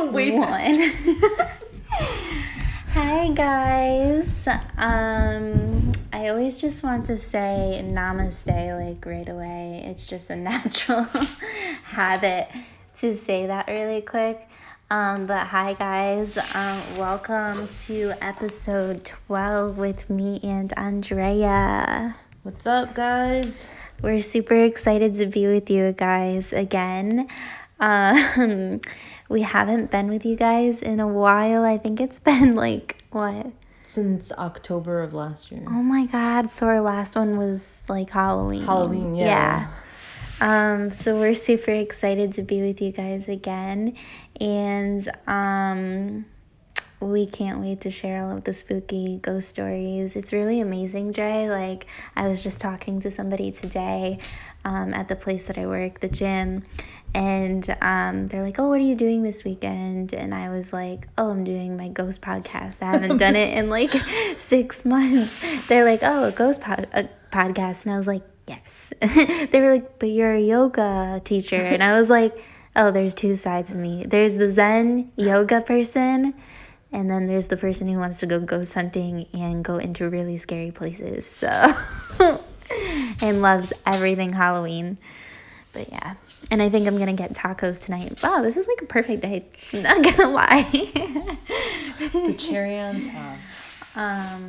Wait. One. Hi guys. I always just want to say namaste like right away. It's just a natural habit to say that really quick. But hi guys. Welcome to episode 12 with me and Andrea. What's up, guys? We're super excited to be with you guys again. We haven't been with you guys in a while. I think it's been like, what? Since October of last year. Oh my God. So our last one was like Halloween. Halloween, yeah. So we're super excited to be with you guys again. And we can't wait to share all of the spooky ghost stories. It's really amazing, Dre. Like, I was just talking to somebody today at the place that I work, the gym, and they're like, oh, what are you doing this weekend? And I was like, oh, I'm doing my ghost podcast. I haven't done it in like 6 months. They're like, oh, a ghost podcast. And I was like, yes. They were like, but you're a yoga teacher. And I was like, oh, there's two sides of me. There's the Zen yoga person, and then there's the person who wants to go ghost hunting and go into really scary places. So, and loves everything Halloween. But yeah. And I think I'm going to get tacos tonight. Wow, this is like a perfect day. Not going to lie. The cherry on top.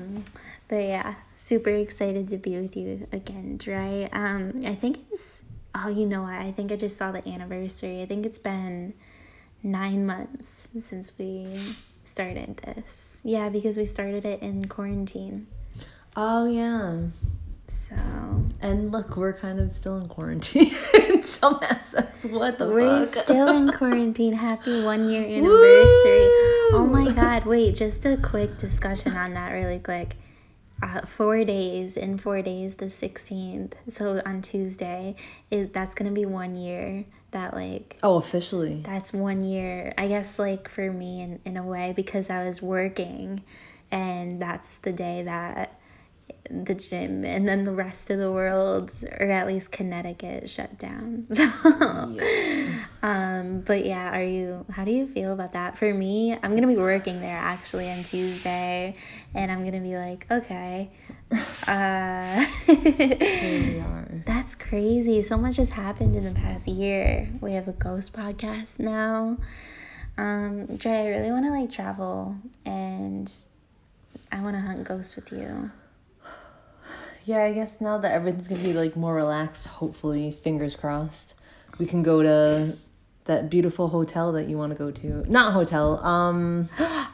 But yeah, super excited to be with you again, Dre. I think it's, oh, you know what? I think I just saw the anniversary. I think it's been 9 months since we started this. Yeah, because we started it in quarantine. Oh, yeah. So. And look, we're kind of still in quarantine in some aspects. What the We're fuck? still in quarantine. Happy 1 year anniversary. Woo! Oh my God. Wait, just a quick discussion on that really quick. 4 days, in 4 days, the 16th. So on Tuesday, that's going to be 1 year. That like, oh, officially. That's 1 year, I guess, like for me in a way, because I was working, and that's the day that the gym and then the rest of the world, or at least Connecticut, shut down. So Yeah. But yeah, how do you feel about that? For me, I'm gonna be working there actually on Tuesday, and I'm gonna be like, okay, Here we are. That's crazy. So much has happened in the past year. We have a ghost podcast now. Dre, I really want to like travel, and I want to hunt ghosts with you. Yeah, I guess now that everything's gonna be like more relaxed, hopefully, fingers crossed, we can go to that beautiful hotel that you want to go to. Not hotel.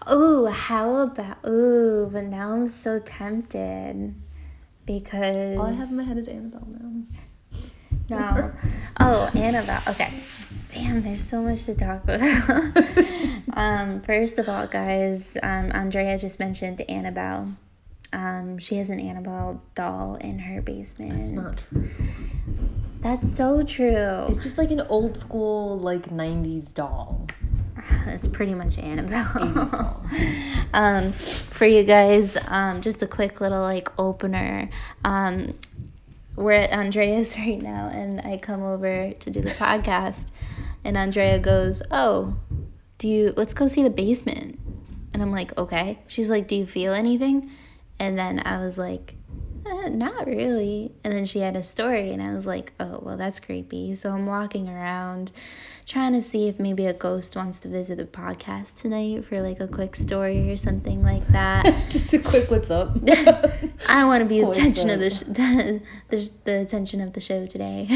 Ooh, how about? Ooh, but now I'm so tempted because All I have in my head is Annabelle now. No. Oh, Annabelle. Okay. Damn, there's so much to talk about. First of all, guys, Andrea just mentioned Annabelle. She has an Annabelle doll in her basement. That's not. That's so true. It's just like an old school, like 90s doll. That's pretty much Annabelle. For you guys, just a quick little like opener. We're at Andrea's right now, and I come over to do the podcast, and Andrea goes, oh, let's go see the basement. And I'm like, okay. She's like, do you feel anything? And then I was like, not really. And then she had a story, and I was like, oh, well, that's creepy. So I'm walking around trying to see if maybe a ghost wants to visit the podcast tonight for like a quick story or something like that. Just a quick what's up. I want to be the attention of the attention of the show today.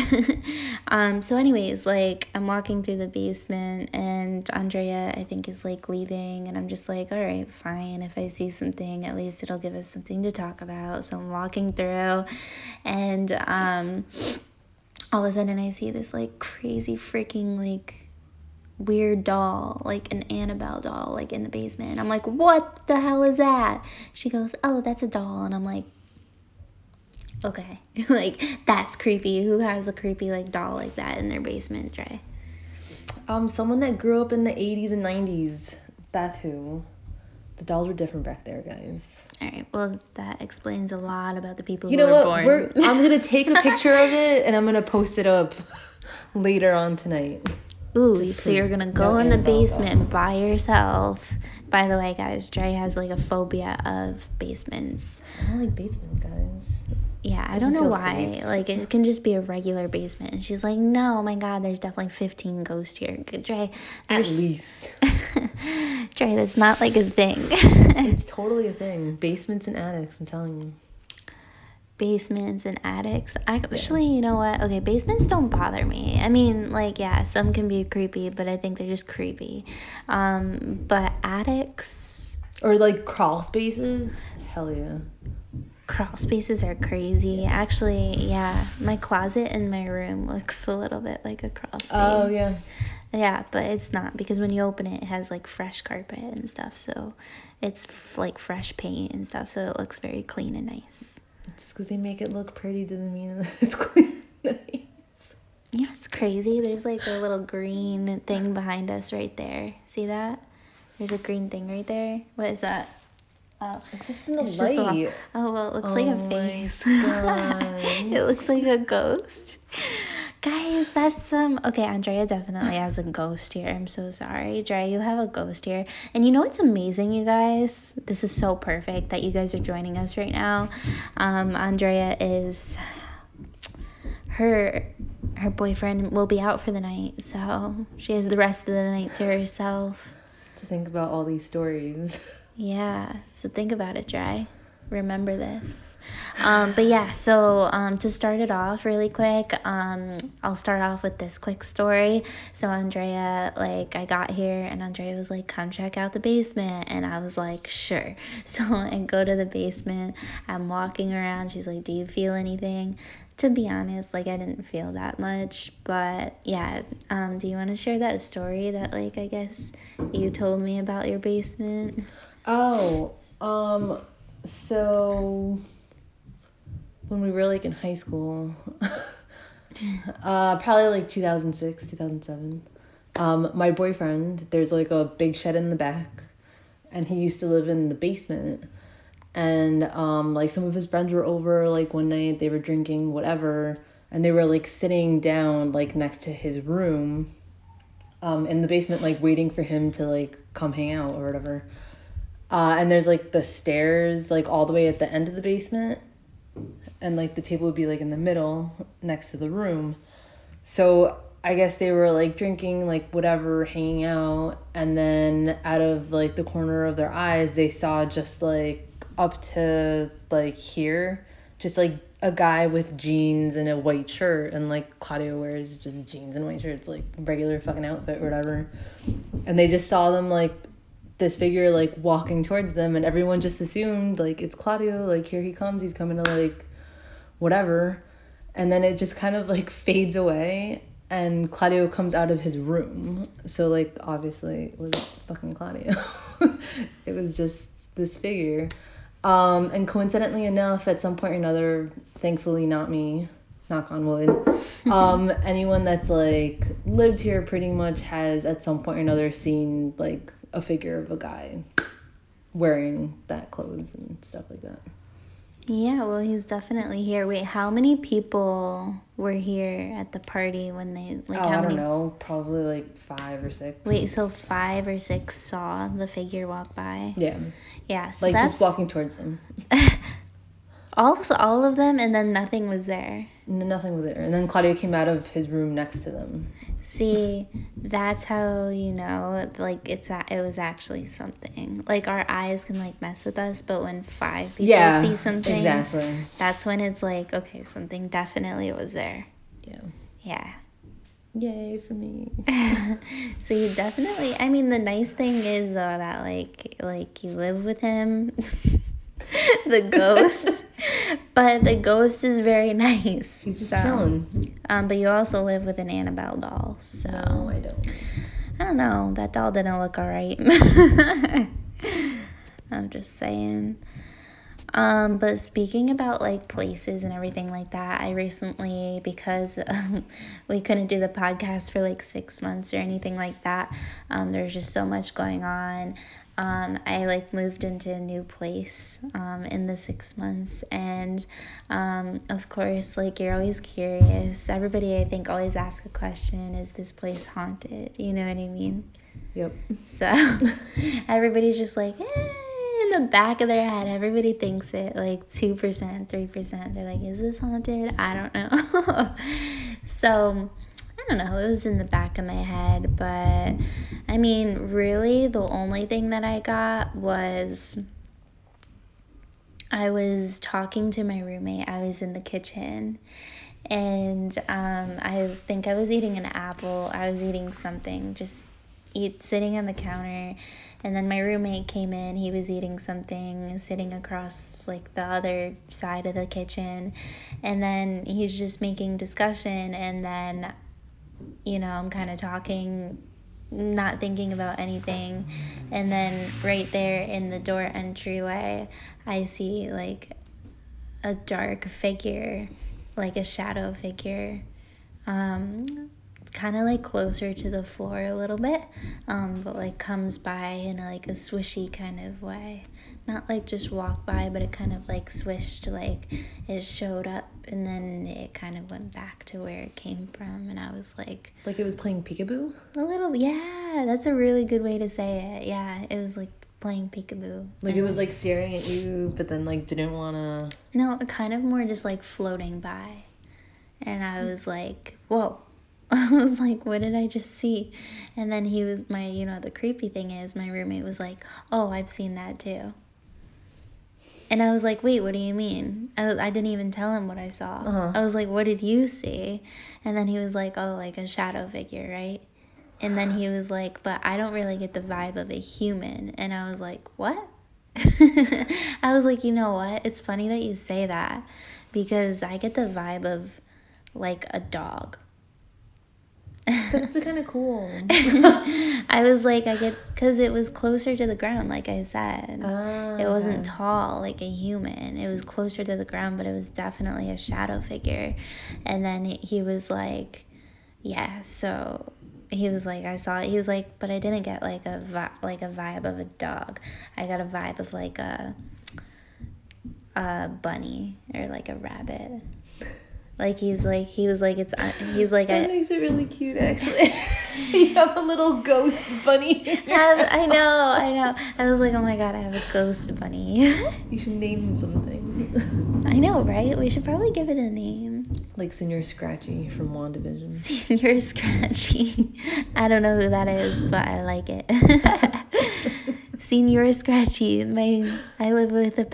So anyways, like I'm walking through the basement, and Andrea, I think, is like leaving, and I'm just like, all right, fine. If I see something, at least it'll give us something to talk about. So I'm walking through, and all of a sudden I see this like crazy freaking like weird doll, like an Annabelle doll, like in the basement. I'm like, what the hell is that? She goes, oh, that's a doll. And I'm like, okay. Like, that's creepy. Who has a creepy like doll like that in their basement, Dre? Someone that grew up in the 80s and 90s. That's who. The dolls were different back there, guys. All right, well, that explains a lot about the people who were born. I'm going to take a picture of it, and I'm going to post it up later on tonight. Ooh, so you're gonna go in the basement by yourself. By the way, guys, Dre has like a phobia of basements. I don't like basements, guys. Yeah, I don't know why. Safe. Like, it can just be a regular basement. And she's like, no, oh my God, there's definitely 15 ghosts here. Dre, at least. Dre, that's not like a thing. It's totally a thing. Basements and attics, I'm telling you. Basements and attics. Actually, you know what? Okay, basements don't bother me. I mean, like, yeah, some can be creepy, but I think they're just creepy. But attics. Or like crawl spaces. Hell yeah. Crawl spaces are crazy. Actually, yeah, my closet in my room looks a little bit like a crawl space. Oh, yeah. Yeah, but it's not, because when you open it, it has like fresh carpet and stuff, so it's like fresh paint and stuff, so it looks very clean and nice. It's because they make it look pretty doesn't mean it's clean and nice. Yeah, it's crazy. There's like a little green thing behind us right there. See that? There's a green thing right there. What is that? Oh, it's just from the light. Well, it looks like a face. It looks like a ghost. Guys, that's okay, Andrea definitely has a ghost here. I'm so sorry. Dre, you have a ghost here. And you know what's amazing, you guys? This is so perfect that you guys are joining us right now. Andrea is her boyfriend will be out for the night, so she has the rest of the night to herself. To think about all these stories. Yeah, so think about it, Dre. Remember this. But yeah, so to start it off really quick, I'll start off with this quick story. So Andrea, like, I got here and Andrea was like, come check out the basement, and I was like, sure. So I go to the basement, I'm walking around, she's like, do you feel anything? To be honest, like, I didn't feel that much, but yeah, do you want to share that story that, like, I guess you told me about your basement? Oh, so when we were like in high school, probably like 2006, 2007, my boyfriend, there's like a big shed in the back, and he used to live in the basement, and like some of his friends were over like one night, they were drinking, whatever, and they were like sitting down like next to his room, in the basement, like waiting for him to like come hang out or whatever. And there's like the stairs like all the way at the end of the basement, and like the table would be like in the middle next to the room. So I guess they were like drinking, like whatever, hanging out, and then out of like the corner of their eyes they saw just like up to like here, just like a guy with jeans and a white shirt, and like Claudio wears just jeans and white shirts, like regular fucking outfit or whatever, and they just saw them like this figure like walking towards them, and everyone just assumed like it's Claudio, like here he comes, he's coming to like whatever, and then it just kind of like fades away and Claudio comes out of his room. So like obviously it wasn't fucking Claudio. It was just this figure, and coincidentally enough, at some point or another, thankfully not me, knock on wood, anyone that's like lived here pretty much has at some point or another seen like a figure of a guy wearing that clothes and stuff like that. Yeah, well, he's definitely here. Wait, how many people were here at the party when they, like, I don't know, probably like 5 or 6. Wait, so 5 or 6 saw the figure walk by? Yeah. Yeah, so like that's... just walking towards them. all of them, and then nothing was there? Nothing was there. And then Claudio came out of his room next to them. See, that's how you know, like, it was actually something. Like, our eyes can, like, mess with us, but when 5 people see something, exactly, that's when it's like, okay, something definitely was there. Yeah. Yay for me. So you definitely, I mean, the nice thing is, though, that, like you live with him, the ghost, but the ghost is very nice. He's just chilling. But you also live with an Annabelle doll, so. No, I don't. I don't know, that doll didn't look alright. I'm just saying. But speaking about like places and everything like that, I recently, because we couldn't do the podcast for like 6 months or anything like that, there's just so much going on. I like moved into a new place in the 6 months, and of course, like you're always curious. Everybody, I think, always asks a question: is this place haunted? You know what I mean? Yep. So everybody's just like, in the back of their head, everybody thinks it, like 2%, 3%. They're like, is this haunted? I don't know. So I don't know. It was in the back of my head, but I mean, really, the only thing that I got was I was talking to my roommate. I was in the kitchen, and I think I was eating an apple. I was eating something, just sitting on the counter, and then my roommate came in. He was eating something, sitting across like the other side of the kitchen, and then he's just making discussion, and then I'm kind of talking, not thinking about anything, and then right there in the door entryway, I see like a dark figure, like a shadow figure, kind of like closer to the floor a little bit, but like comes by in like a swishy kind of way. Not like just walk by, but it kind of like swished, like it showed up and then it kind of went back to where it came from. And I was like it was playing peekaboo? A little, yeah, that's a really good way to say it. Yeah, it was like playing peekaboo. Like it was like staring at you, but then like didn't wanna. No, kind of more just like floating by. And I was like, whoa. I was like, what did I just see? And then he was the creepy thing is my roommate was like, oh, I've seen that too. And I was like, wait, what do you mean? I didn't even tell him what I saw. Uh-huh. I was like, what did you see? And then he was like, oh, like a shadow figure, right? And then he was like, but I don't really get the vibe of a human. And I was like, what? I was like, you know what? It's funny that you say that because I get the vibe of like a dog. That's kind of cool. I was like, because it was closer to the ground, like I said. It wasn't tall like a human. It was closer to the ground, but it was definitely a shadow figure. And then he was like, yeah, so he was like, I saw it. He was like, but I didn't get like a vibe of a dog. I got a vibe of like a bunny or like a rabbit. Like he was like that makes it really cute actually. You have a little ghost bunny. I know. I was like, oh my god, I have a ghost bunny. You should name him something. I know, right? We should probably give it a name. Like Senior Scratchy from WandaVision. Senior Scratchy. I don't know who that is, but I like it. Senior Scratchy. I live with a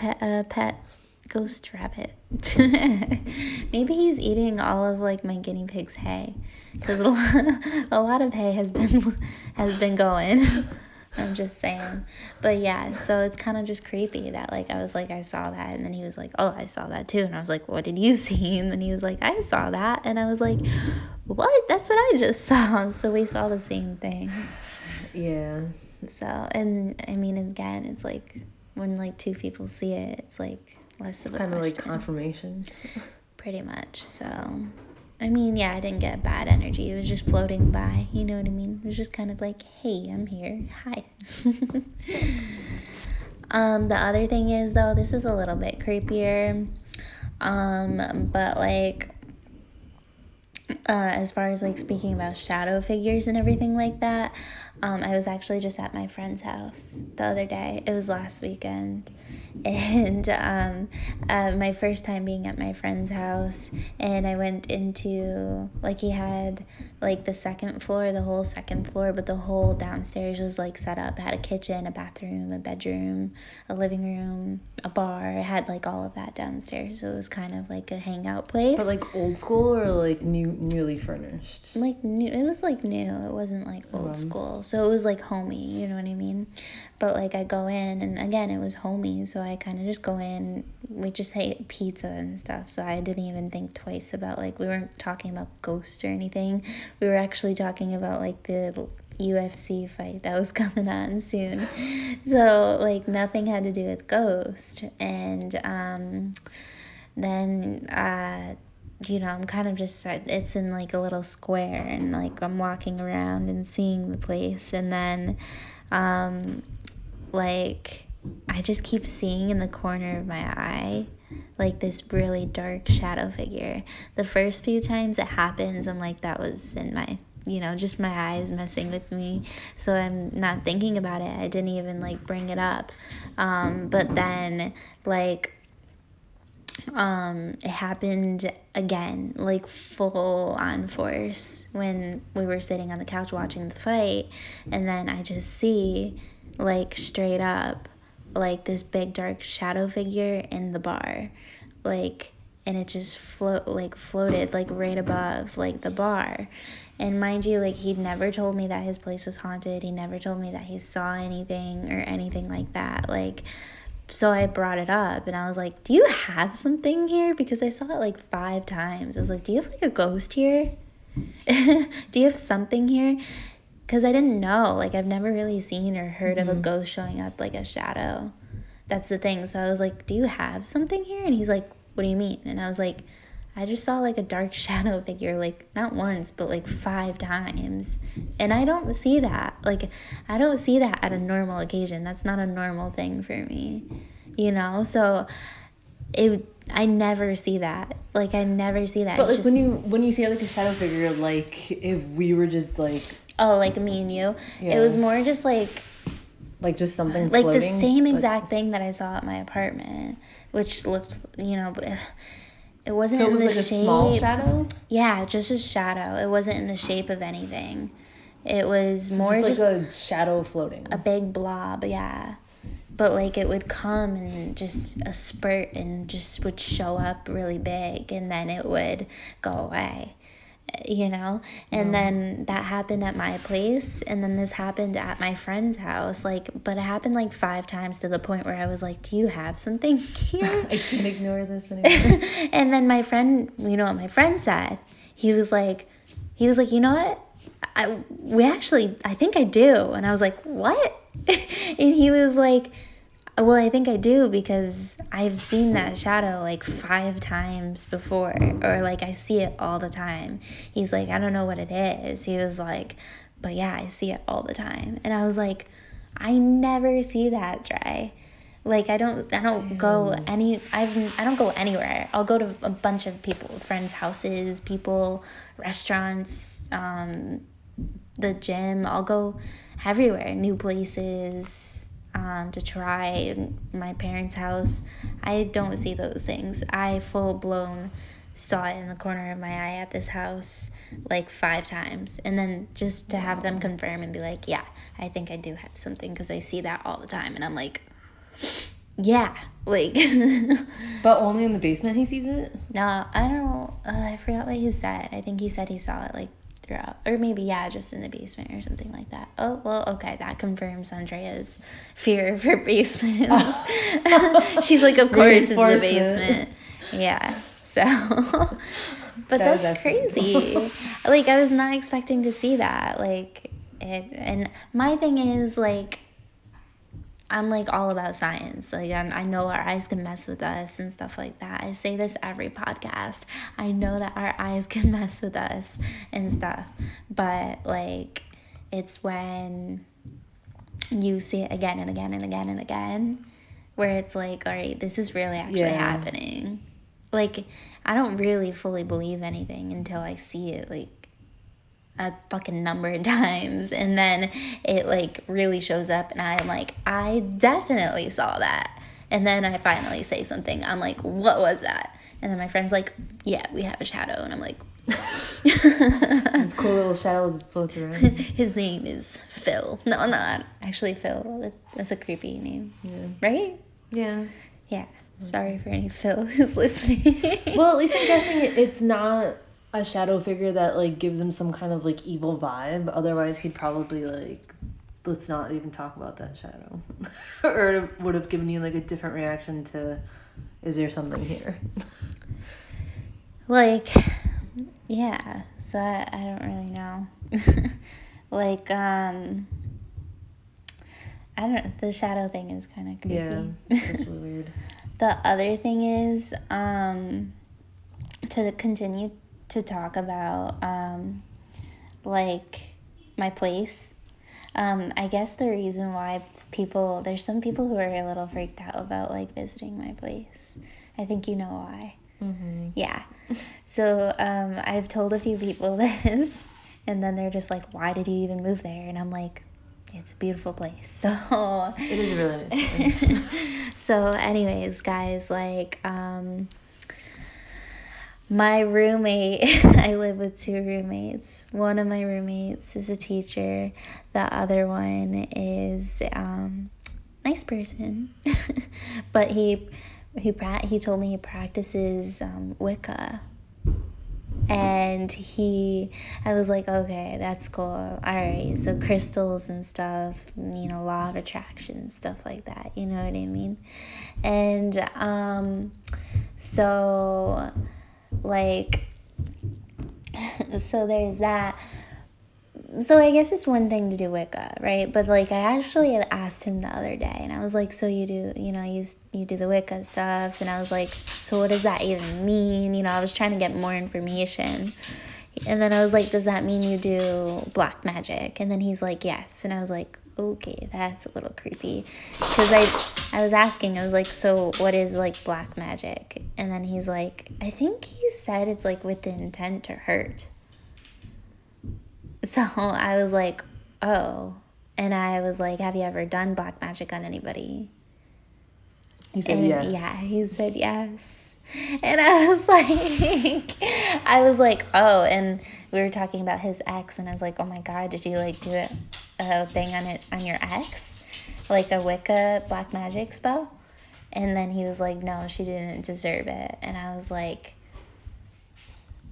pet ghost rabbit. Maybe he's eating all of like my guinea pig's hay, because a lot of hay has been going. I'm just saying. But yeah, so it's kind of just creepy that like I was like, I saw that, and then he was like, oh, I saw that too, and I was like, what did you see? And then he was like, I saw that, and I was like, what? That's what I just saw. So we saw the same thing. Yeah. So, and I mean, again, it's like when like two people see it, it's like less of a kind of question. like confirmation. Pretty much. So I mean, yeah, I didn't get bad energy. It was just floating by, you know what I mean? It was just kind of like, hey, I'm here, hi. The other thing is, though, this is a little bit creepier, but like as far as like speaking about shadow figures and everything like that, I was actually just at my friend's house the other day. It was last weekend, and my first time being at my friend's house, and I went into, like, he had like the second floor, the whole second floor, but the whole downstairs was like set up. It had a kitchen, a bathroom, a bedroom, a living room, a bar. It had like all of that downstairs, so it was kind of like a hangout place. But like old school or like newly furnished? Like new. It was like new. It wasn't like old school. So it was like homey, you know what I mean? But like I go in, and again, it was homey, so I kind of just go in. We just ate pizza and stuff, so I didn't even think twice about, like, we weren't talking about ghosts or anything. We were actually talking about like the UFC fight that was coming on soon. So, like, nothing had to do with ghost. And then, I'm kind of just, it's in, like, a little square. And, like, I'm walking around and seeing the place. And then, like, I just keep seeing in the corner of my eye, like, this really dark shadow figure. The first few times it happens, I'm like, that was in my, just my eyes messing with me. So I'm not thinking about it. I didn't even, like, bring it up. But then, like, it happened again, like, full on force when we were sitting on the couch watching the fight. And then I just see, like, straight up, like, this big dark shadow figure in the bar, like, and it just floated, like, right above, like, the bar. And mind you, like, he'd never told me that his place was haunted. He never told me that he saw anything or anything like that. Like, so I brought it up and I was like, do you have something here? Because I saw it like 5 times. I was like, do you have, like, a ghost here? Do you have something here? Because I didn't know. Like, I've never really seen or heard of a ghost showing up, like a shadow. That's the thing. So I was like, do you have something here? And he's like, what do you mean? And I was like, I just saw, like, a dark shadow figure, like, not once, but, like, 5 times. And I don't see that. Like, I don't see that at a normal occasion. That's not a normal thing for me, So I never see that. Like, I never see that. But, like, when you see, like, a shadow figure, like, if we were just, like... Oh, like me and you? Yeah. It was more just, like... Like, just something like floating? The same exact thing that I saw at my apartment, which looked, it wasn't in the shape. So it was, like, a small shadow? Yeah, just a shadow. It wasn't in the shape of anything. It was more just like a shadow floating. A big blob, yeah. But, like, it would come and just a spurt and just would show up really big and then it would go away. And then that happened at my place, and then this happened at my friend's house, like, but it happened like 5 times to the point where I was like, do you have something here? I can't ignore this anymore. And then my friend, what my friend said? He was like, you know what? I think I do. And I was like, what? And he was like, well, I think I do because I've seen that shadow like 5 times before, or like I see it all the time. He's like, I don't know what it is. He was like, but yeah, I see it all the time. And I was like, I never see that, Dre. Like, I don't go I don't go anywhere. I'll go to a bunch of people, friends' houses, restaurants, the gym. I'll go everywhere, new places. To try my parents' house. I don't see those things. I full-blown saw it in the corner of my eye at this house like 5 times. And then just to have them confirm and be like, yeah, I think I do have something because I see that all the time. And I'm like, yeah, like. But only in the basement he sees it? No, I don't, I forgot what he said. I think he said he saw it like throughout, or maybe just in the basement or something like that. Oh, well, okay, that confirms Andrea's fear of her basements. She's like, of course it's the basement. Yeah, so but that's crazy. Like, I was not expecting to see that, like, and my thing is, like, I'm like all about science. Like, I know our eyes can mess with us and stuff like that. I say this every podcast. I know that our eyes can mess with us and stuff. But, like, it's when you see it again and again and again and again where it's like, all right, this is really actually happening. Like, I don't really fully believe anything until I see it, like, a fucking number of times, and then it like really shows up and I'm like, I definitely saw that. And then I finally say something, I'm like, what was that? And then my friend's like, yeah, we have a shadow. And I'm like, this cool little shadow that floats around. His name is Phil. No, not actually Phil. That's a creepy name. Yeah. Right? Yeah. Sorry for any Phil who's listening. Well, at least I'm guessing it's not a shadow figure that like gives him some kind of like evil vibe. Otherwise he'd probably like, let's not even talk about that shadow. Or it would have given you like a different reaction to, is there something here? Like, yeah, so I don't really know. Like, I don't know, the shadow thing is kind of creepy. Yeah, that's really weird. The other thing is, to continue to talk about, like, my place. I guess the reason why there's some people who are a little freaked out about, like, visiting my place. I think you know why. Mm-hmm. Yeah. So, I've told a few people this, and then they're just like, why did you even move there? And I'm like, it's a beautiful place. So It is a really nice place. So anyways, guys, like, my roommate, I live with 2 roommates. One of my roommates is a teacher. The other one is nice person. But he told me he practices Wicca. And I was like, okay, that's cool. All right, so crystals and stuff, law of attraction, stuff like that. You know what I mean? And so, like, so there's that. So I guess it's one thing to do Wicca, right? But, like, I actually had asked him the other day, and I was like, so you do, you do the Wicca stuff, and I was like, so what does that even mean? I was trying to get more information, and then I was like, does that mean you do black magic? And then he's like, yes, and I was like, okay, that's a little creepy, because I was asking, I was like, so what is, like, black magic? And then he's like, I think he said it's, like, with the intent to hurt. So I was like, oh. And I was like, have you ever done black magic on anybody? He said yes. Yeah, he said yes. And I was like, oh. And we were talking about his ex, and I was like, oh my God, did you, like, do a thing on your ex? Like a Wicca black magic spell? And then he was like, no, she didn't deserve it. And I was like,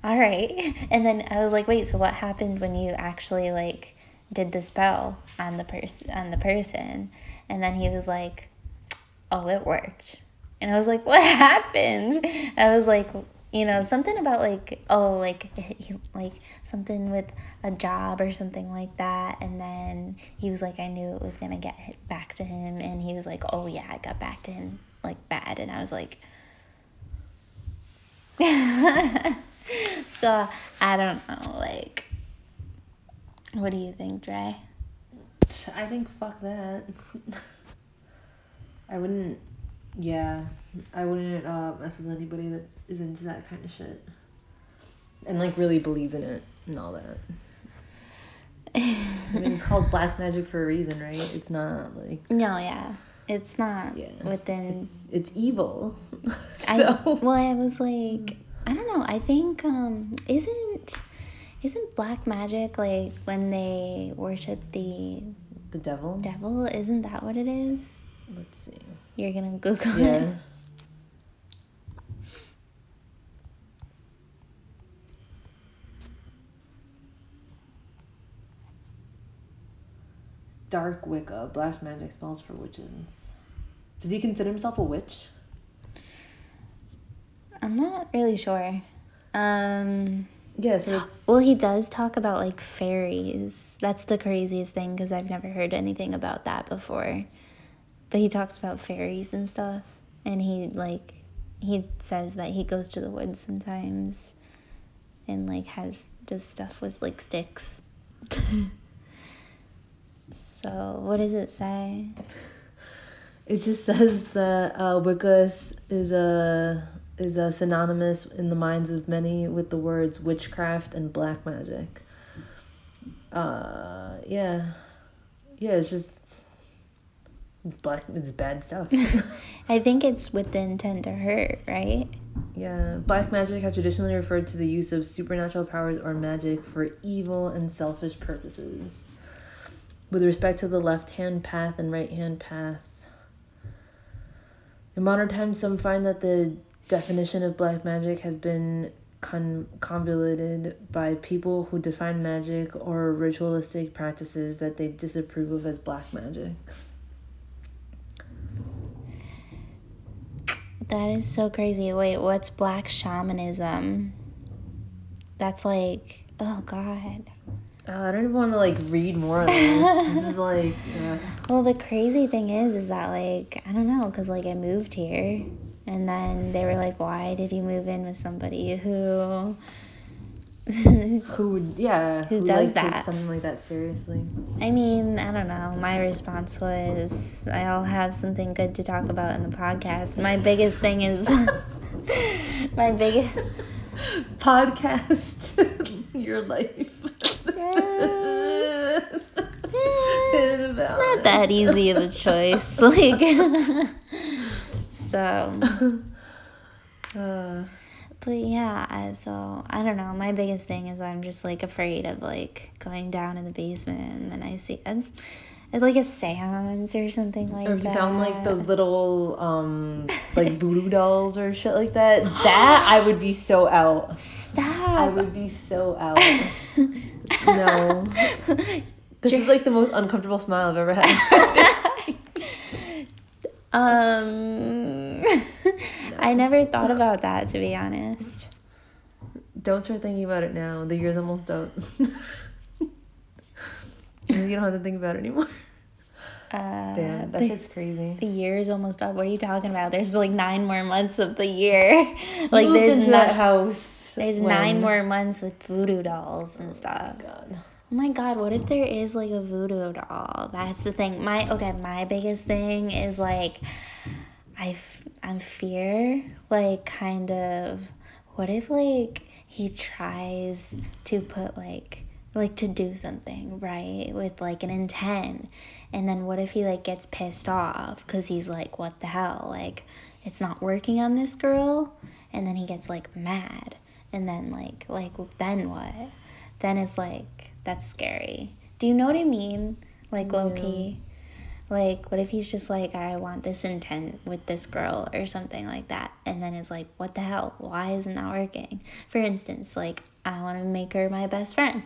all right. And then I was like, wait, so what happened when you actually, like, did the spell on the person? And then he was like, oh, it worked. And I was like, what happened? I was like, something about, like, oh, like something with a job or something like that. And then he was like, I knew it was gonna get back to him. And he was like, oh yeah, it got back to him, like, bad. And I was like, so I don't know, like, what do you think, Dre? I think fuck that. I wouldn't mess with anybody that is into that kind of shit and, like, really believes in it and all that. I mean, it's called black magic for a reason, right? It's not like, no, yeah, it's not within, it's evil. I was like, I don't know, I think isn't black magic, like, when they worship the devil? Isn't that what it is? Let's see. You're gonna Google yeah. it? Dark Wicca, black magic spells for witches. Does he consider himself a witch? I'm not really sure. Yeah, so well, he does talk about, like, fairies. That's the craziest thing, because I've never heard anything about that before. But he talks about fairies and stuff, and he says that he goes to the woods sometimes and, like, does stuff with, like, sticks. So what does it say? It just says that Wicca is a synonymous in the minds of many with the words witchcraft and black magic. Yeah, it's bad stuff. I think it's with the intent to hurt, right? Yeah, black magic has traditionally referred to the use of supernatural powers or magic for evil and selfish purposes. With respect to the left-hand path and right-hand path, in modern times, some find that the definition of black magic has been convoluted by people who define magic or ritualistic practices that they disapprove of as black magic. That is so crazy. Wait, what's black shamanism? That's like, oh God. I don't even want to like read more of this. This is like. Well, the crazy thing is that like I don't know, cause like I moved here, and then they were like, why did you move in with somebody who who does like, that? Takes something like that seriously? I mean, I don't know. My response was, I'll have something good to talk about in the podcast. My biggest thing is my biggest podcast your life. It's not that easy of a choice. Like, so. But yeah, so I don't know. My biggest thing is I'm just like afraid of like going down in the basement and then I see like a seance or something like that. Or if you found like those little like voodoo dolls or shit like that, that I would be so out. Stop. I would be so out. No. This is like the most uncomfortable smile I've ever had. No. I never thought about that, to be honest. Don't start thinking about it now. The year's almost up. You don't have to think about it anymore. Damn, that shit's crazy. The year's almost up. What are you talking about? There's like 9 more months of the year. Like moved into that house. There's 9 more months with voodoo dolls and stuff. God. Oh my God, what if there is like a voodoo doll? That's the thing. My biggest thing is like I'm fear, like kind of, what if like he tries to put like to do something, right, with like an intent, and then what if he like gets pissed off because he's like, what the hell, like it's not working on this girl, and then he gets like mad, and then like then what? Then it's like, that's scary. Do you know what I mean? Like low-key. Like, what if he's just like, I want this intent with this girl or something like that. And then it's like, what the hell? Why isn't that working? For instance, like, I want to make her my best friend.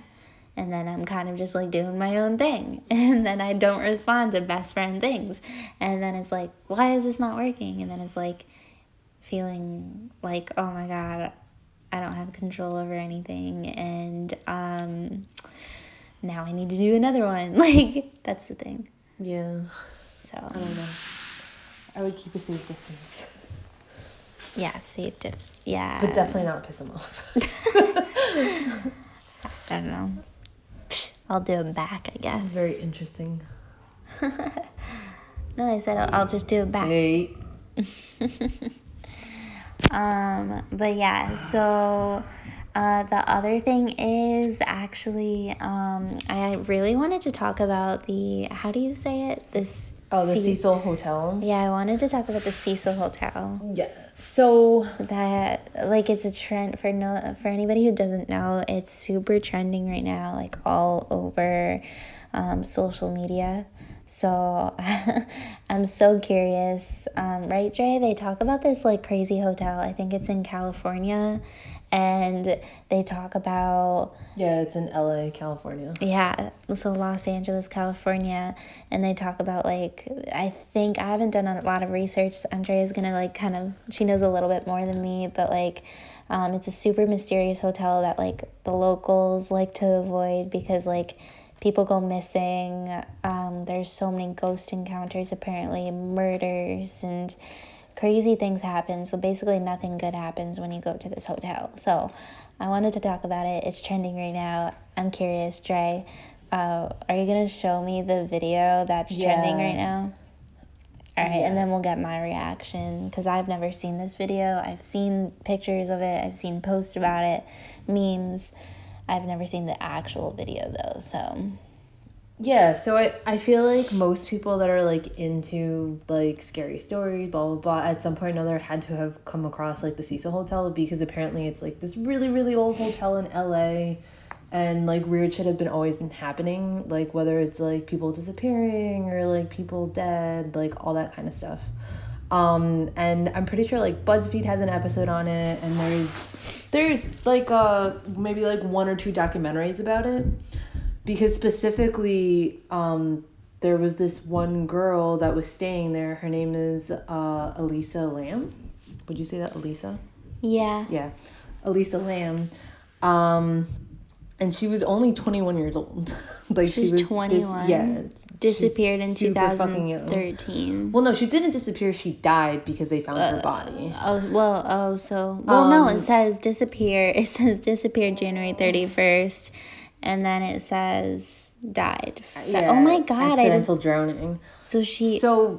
And then I'm kind of just like doing my own thing. And then I don't respond to best friend things. And then it's like, why is this not working? And then it's like feeling like, oh my God, I don't have control over anything. And now I need to do another one. Like, that's the thing. Yeah. So. I don't know. I would keep a safe distance. Yeah, safe distance. Yeah. But definitely not piss him off. I don't know. I'll do it back, I guess. Very interesting. No, I said I'll just do it back. Hey. But yeah, so the other thing is actually, I really wanted to talk about how do you say it? The Cecil Hotel. Yeah, I wanted to talk about the Cecil Hotel. Yeah. So that, like, it's a trend for anybody who doesn't know, it's super trending right now, like all over social media. So I'm so curious. Right, Dre? They talk about this like crazy hotel. I think it's in California. And they talk about... Yeah, it's in LA, California. Yeah, so Los Angeles, California. And they talk about like, I think, I haven't done a lot of research. Andrea's gonna like kind of, she knows a little bit more than me, but like, it's a super mysterious hotel that like the locals like to avoid because like people go missing. There's so many ghost encounters, apparently, murders, and crazy things happen. So basically nothing good happens when you go to this hotel. So I wanted to talk about it. It's trending right now. I'm curious, Dre, are you going to show me the video that's trending right now? All right, and then we'll get my reaction because I've never seen this video. I've seen pictures of it. I've seen posts about it, memes. I've never seen the actual video though, so... Yeah, so I feel like most people that are like into like scary stories, blah blah blah, at some point or another had to have come across like the Cecil Hotel because apparently it's like this really really old hotel in LA, and like weird shit has always been happening, like whether it's like people disappearing or like people dead, like all that kind of stuff. And I'm pretty sure like BuzzFeed has an episode on it, and there's like maybe like 1 or 2 documentaries about it. Because specifically, there was this one girl that was staying there. Her name is Elisa Lam. Would you say that, Elisa? Yeah. Yeah, Elisa Lam. And she was only 21 years old. Like She's she was 21. Disappeared in super fucking young. 2013. Well, no, she didn't disappear. She died because they found her body. No, it says disappear. It says disappeared January 31st, and then it says died. Yeah, oh my god. Accidental drowning. So,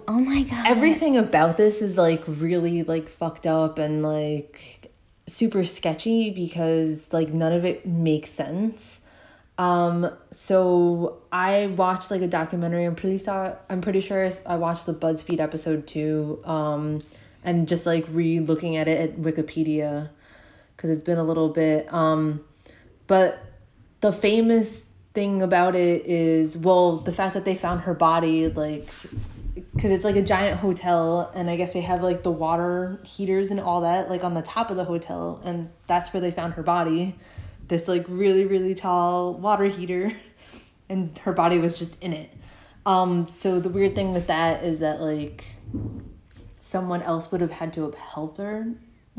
oh my god. Everything about this is like really like fucked up and like super sketchy because like none of it makes sense. So I watched like a documentary. I'm pretty sure I watched the BuzzFeed episode 2. And just like re-looking at it at Wikipedia because it's been a little bit. But the famous thing about it is, well, the fact that they found her body, like, because it's like a giant hotel, and I guess they have like the water heaters and all that like on the top of the hotel, and that's where they found her body, this like really, really tall water heater, and her body was just in it. So the weird thing with that is that like someone else would have had to have helped her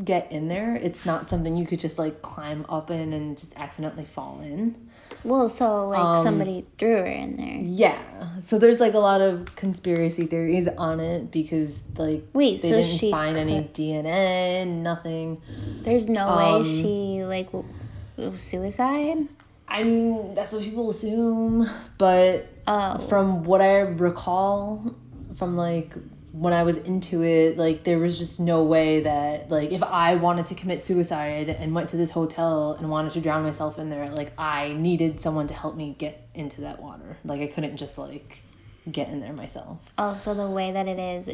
get in there. It's not something you could just like climb up in and just accidentally fall in. Well, so like somebody threw her in there. Yeah. So there's like a lot of conspiracy theories on it because like they didn't find any DNA, nothing. There's no way she like suicide? I mean, that's what people assume, but from what I recall from like when I was into it, like there was just no way that like if I wanted to commit suicide and went to this hotel and wanted to drown myself in there, like I needed someone to help me get into that water. Like I couldn't just like get in there myself. Oh, so the way that it is.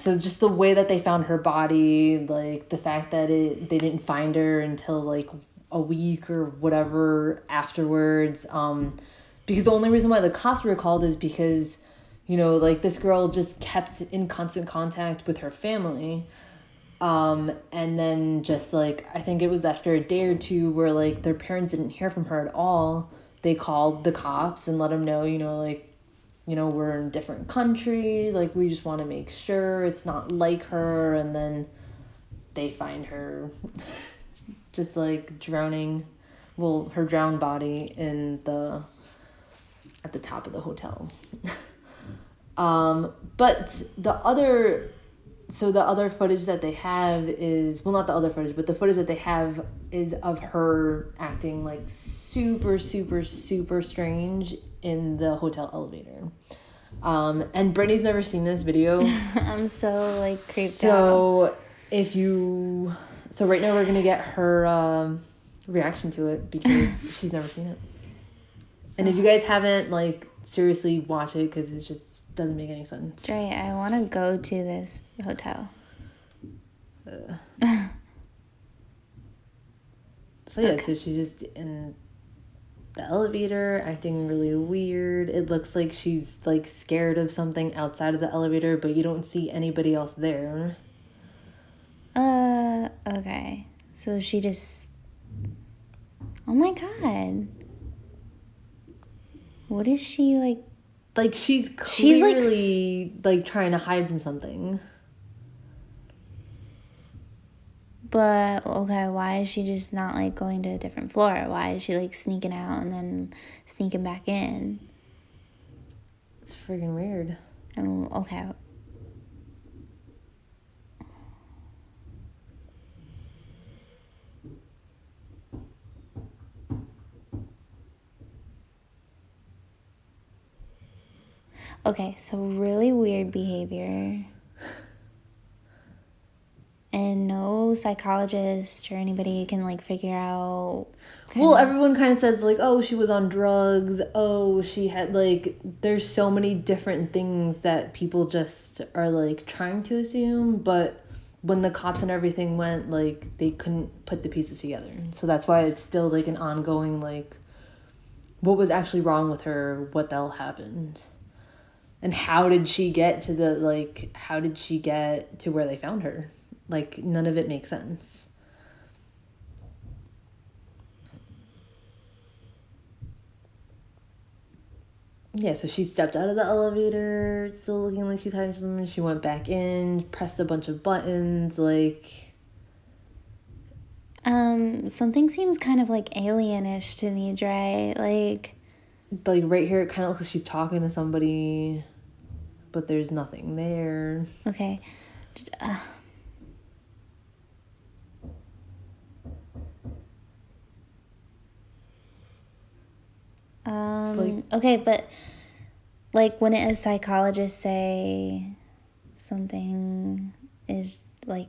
So just the way that they found her body, like the fact that they didn't find her until like a week or whatever afterwards. Because the only reason why the cops were called is because, you know, like this girl just kept in constant contact with her family. And then just like, I think it was after a day or two where like their parents didn't hear from her at all. They called the cops and let them know, you know, like, you know, we're in a different country. Like, we just want to make sure it's not like her. And then they find her just like drowning, well, her drowned body at the top of the hotel. But the other footage that they have is, well, not the other footage, but the footage that they have is of her acting like super, super, super strange in the hotel elevator. And Brittany's never seen this video. I'm so like creeped out. So right now we're gonna get her reaction to it because she's never seen it. And if you guys haven't, like, seriously watch it because it just doesn't make any sense. Dre, I want to go to this hotel. So yeah, okay. So she's just in the elevator acting really weird. It looks like she's like scared of something outside of the elevator, but you don't see anybody else there. Okay. So she just... Oh my god. What is she like? Like she's clearly like trying to hide from something. But okay, why is she just not like going to a different floor? Why is she like sneaking out and then sneaking back in? It's freaking weird. Oh, okay. Okay, so really weird behavior. And no psychologist or anybody can like figure out. Well, everyone kind of says like, oh, she was on drugs. Oh, she had like, there's so many different things that people just are like trying to assume. But when the cops and everything went, like they couldn't put the pieces together. So that's why it's still like an ongoing like, what was actually wrong with her? What the hell happened? And how did she get to where they found her? Like, none of it makes sense. Yeah, so she stepped out of the elevator, still looking like she's hiding something. She went back in, pressed a bunch of buttons, like... Something seems kind of like alienish to me, Dre. Like right here, it kind of looks like she's talking to somebody, but there's nothing there. okay. Okay, but like wouldn't a psychologist say something is like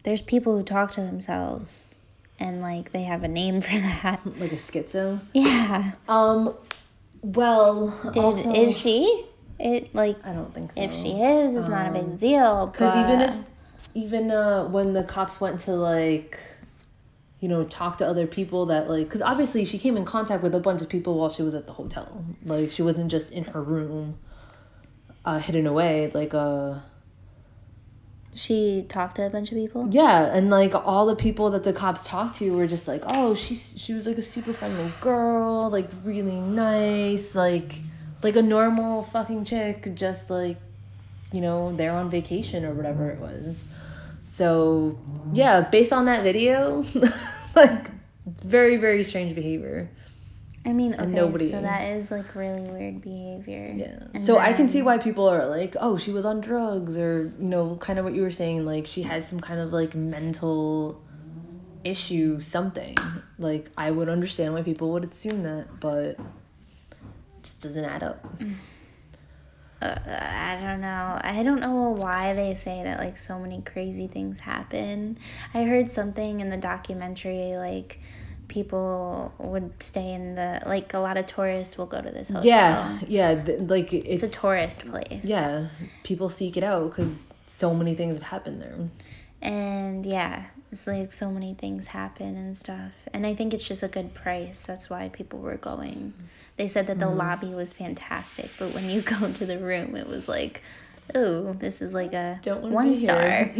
there's people who talk to themselves and like they have a name for that. Like a schizo? Yeah. Well, also, is she? It like I don't think so. if she is, it's not a big deal. Because even when the cops went to like, you know, talk to other people that like, because obviously she came in contact with a bunch of people while she was at the hotel. Like she wasn't just in her room, hidden away. Like she talked to a bunch of people. Yeah, and like all the people that the cops talked to were just like, oh, she was like a super friendly girl, like really nice, like a normal fucking chick, just like, you know, they're on vacation or whatever it was. So yeah, based on that video, like very, very strange behavior. I mean, okay, so that is like really weird behavior. Yeah. And so I can see why people are like, oh, she was on drugs, or, you know, kind of what you were saying, like she has some kind of like mental issue, something. Like I would understand why people would assume that, but it just doesn't add up. I don't know. I don't know why they say that like so many crazy things happen. I heard something in the documentary like people would stay in the like a lot of tourists will go to this hotel. Yeah, like it's a tourist place. Yeah, people seek it out because so many things have happened there. And yeah, it's like so many things happen and stuff. And I think it's just a good price. That's why people were going. They said that the lobby was fantastic, but when you go to the room, it was like, oh, this is like a 1 star.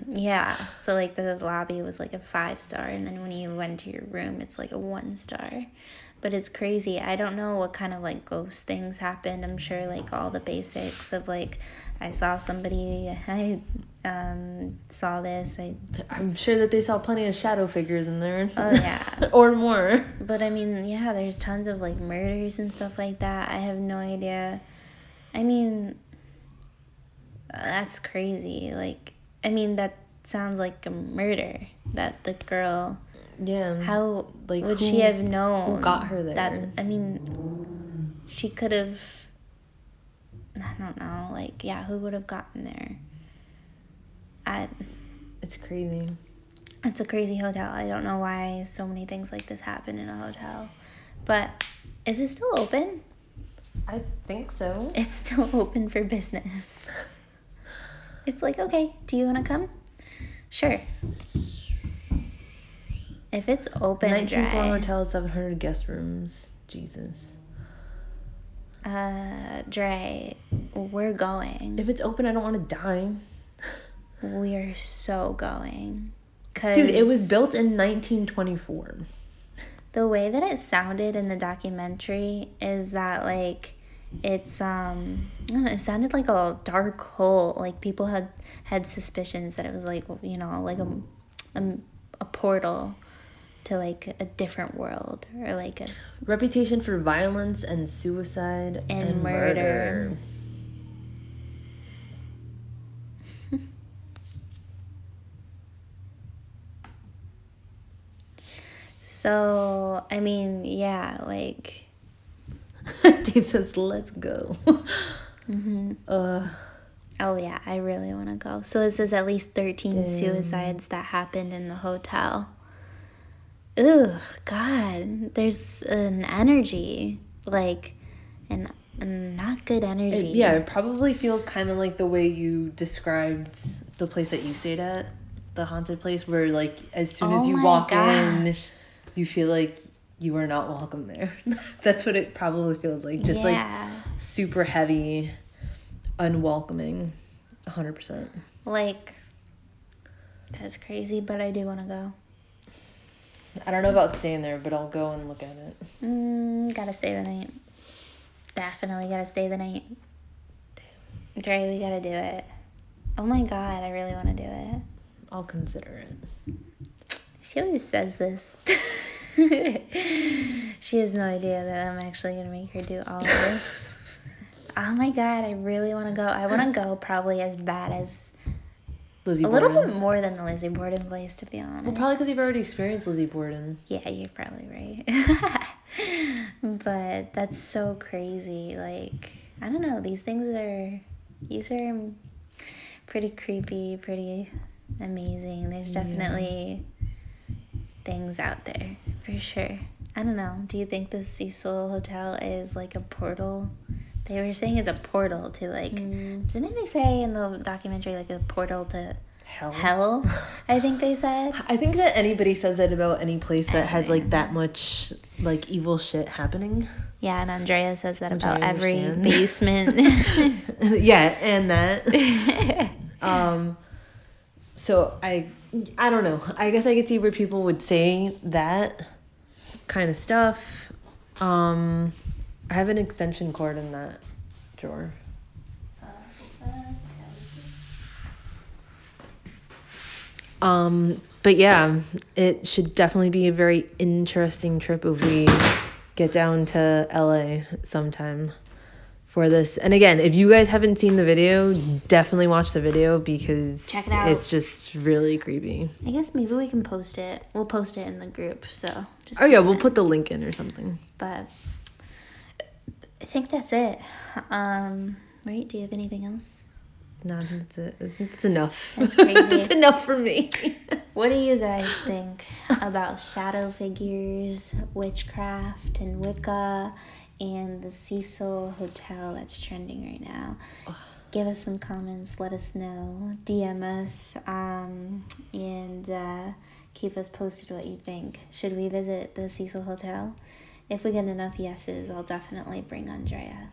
Yeah. So like the lobby was like a 5 star, and then when you went to your room, it's like a 1 star. But it's crazy. I don't know what kind of like ghost things happened. I'm sure like all the basics of like I saw somebody, I saw this. I'm sure that they saw plenty of shadow figures in there. Oh yeah. Or more. But I mean, yeah, there's tons of like murders and stuff like that. I have no idea. I mean, that's crazy. Like, I mean, that sounds like a murder. That the girl. Yeah. How like would she have known? Who got her there? That I mean, she could have. I don't know. Like, yeah, who would have gotten there? It's crazy. It's a crazy hotel. I don't know why so many things like this happen in a hotel. But is it still open? I think so. It's still open for business. It's like, okay, do you want to come? Sure. If it's open, 19th floor hotel, 700 guest rooms. Jesus. Dre, we're going. If it's open, I don't want to die. We are so going. Dude, it was built in 1924. The way that it sounded in the documentary is that, like, it's, I don't know, it sounded like a dark hole. Like, people had suspicions that it was, like, you know, like a portal to like a different world, or like a reputation for violence and suicide and murder. So I mean, yeah, like Dave says let's go. Oh yeah, I really want to go. So it says at least 13 suicides that happened in the hotel. Ugh, God, there's an energy, like, and not good energy. It probably feels kind of like the way you described the place that you stayed at, the haunted place, where, like, as soon as you walk in, you feel like you are not welcome there. That's what it probably feels like. Just, like, super heavy, unwelcoming, 100%. Like, that's crazy, but I do want to go. I don't know about staying there, but I'll go and look at it. Gotta stay the night. Definitely gotta stay the night. Dre, we gotta do it. Oh my God, I really want to do it. I'll consider it. She always says this. She has no idea that I'm actually going to make her do all of this. Oh my god, I really want to go. I want to go probably as bad as Lizzie a Borden. little bit more than the Lizzie Borden place, to be honest. Well, probably because you've already experienced Lizzie Borden. Yeah, you're probably right. But that's so crazy. Like, I don't know. These are pretty creepy, pretty amazing. There's definitely things out there, for sure. I don't know. Do you think the Cecil Hotel is like a portal? They were saying it's a portal to like, didn't they say in the documentary like a portal to hell? I think they said. I think that anybody says that about any place that has like that much like evil shit happening. Yeah, and Andrea says that Which about I every understand. basement. Yeah, and that. So I don't know. I guess I could see where people would say that kind of stuff. I have an extension cord in that drawer. But yeah, it should definitely be a very interesting trip if we get down to LA sometime for this. And again, if you guys haven't seen the video, definitely watch the video because check it out. It's just really creepy. I guess maybe we can post it. We'll post it in the group, so just we'll put the link in or something. But I think that's it. Right? Do you have anything else? No, that's it. It's enough. That's crazy. That's enough for me. What do you guys think about shadow figures, witchcraft, and Wicca, and the Cecil Hotel that's trending right now? Give us some comments. Let us know. DM us. And keep us posted what you think. Should we visit the Cecil Hotel? If we get enough yeses, I'll definitely bring Andrea.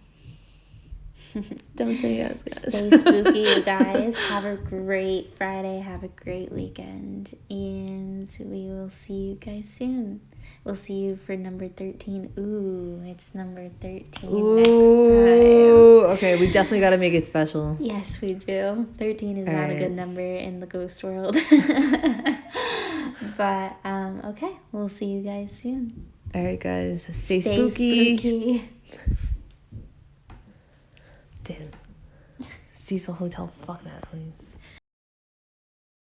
Don't say yes, guys. Stay spooky, you guys. Have a great Friday. Have a great weekend. And we will see you guys soon. We'll see you for number 13. Ooh, it's number 13 next time. Okay, we definitely got to make it special. Yes, we do. 13 is not a good number in the ghost world. But, okay, we'll see you guys soon. All right, guys. Stay spooky. Damn. Cecil Hotel, fuck that place.